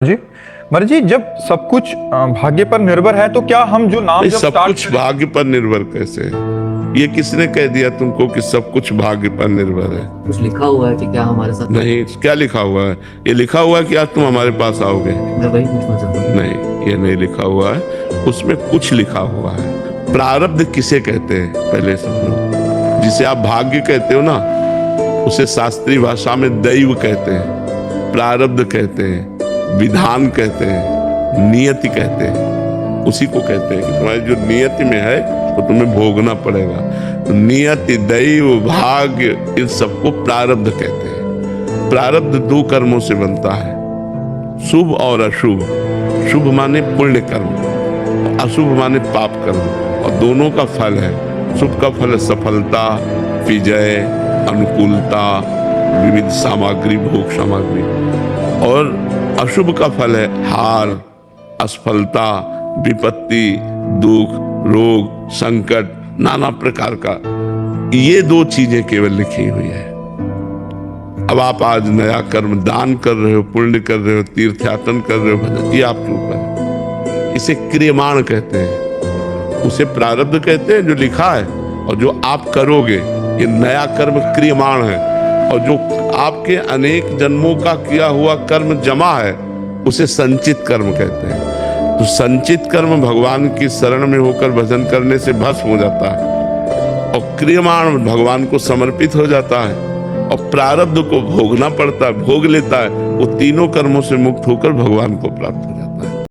जी मर जी, जब सब कुछ भाग्य पर निर्भर है तो क्या हम जो नाम जब सब स्टार्ट कुछ भाग्य पर निर्भर कैसे है? ये किसने कह दिया तुमको कि सब कुछ भाग्य पर निर्भर है? कुछ लिखा हुआ है कि क्या हमारे साथ? नहीं, क्या लिखा हुआ है? ये लिखा हुआ है कि आज तुम हमारे पास आओगे? मैं वही पूछना चाहता हूँ। नहीं, ये नहीं लिखा हुआ है। उसमें कुछ लिखा हुआ है। प्रारब्ध किसे कहते हैं पहले समझो। जिसे आप भाग्य कहते हो ना, उसे शास्त्रीय भाषा में दैव कहते हैं, प्रारब्ध कहते हैं, विधान कहते हैं, नियति कहते हैं। उसी को कहते हैं कि तुम्हारी जो नियति में है वो तुम्हें भोगना पड़ेगा। तो नियति, दैव, भाग्य, इन सबको प्रारब्ध कहते हैं। प्रारब्ध दो कर्मों से बनता है, शुभ और अशुभ। शुभ माने पुण्य कर्म, अशुभ माने पाप कर्म, और दोनों का फल है। शुभ का फल है सफलता, विजय, अनुकूलता, विविध सामग्री, भोग सामग्री, और अशुभ का फल है हार, असफलता, विपत्ति, दुख, रोग, संकट, नाना प्रकार का। ये दो चीजें केवल लिखी हुई है। अब आप आज नया कर्म दान कर रहे हो, पुण्य कर रहे हो, तीर्थयाटन कर रहे हो, भजन, ये आपके ऊपर है। इसे क्रियमाण कहते हैं, उसे प्रारब्ध कहते हैं जो लिखा है, और जो आप करोगे ये नया कर्म क्रियमाण है। और जो आपके अनेक जन्मों का किया हुआ कर्म जमा है उसे संचित कर्म कहते हैं। तो संचित कर्म भगवान की शरण में होकर भजन करने से भस्म हो जाता है, और क्रियमाण भगवान को समर्पित हो जाता है, और प्रारब्ध को भोगना पड़ता है, भोग लेता है। वो तीनों कर्मों से मुक्त होकर भगवान को प्राप्त होता है।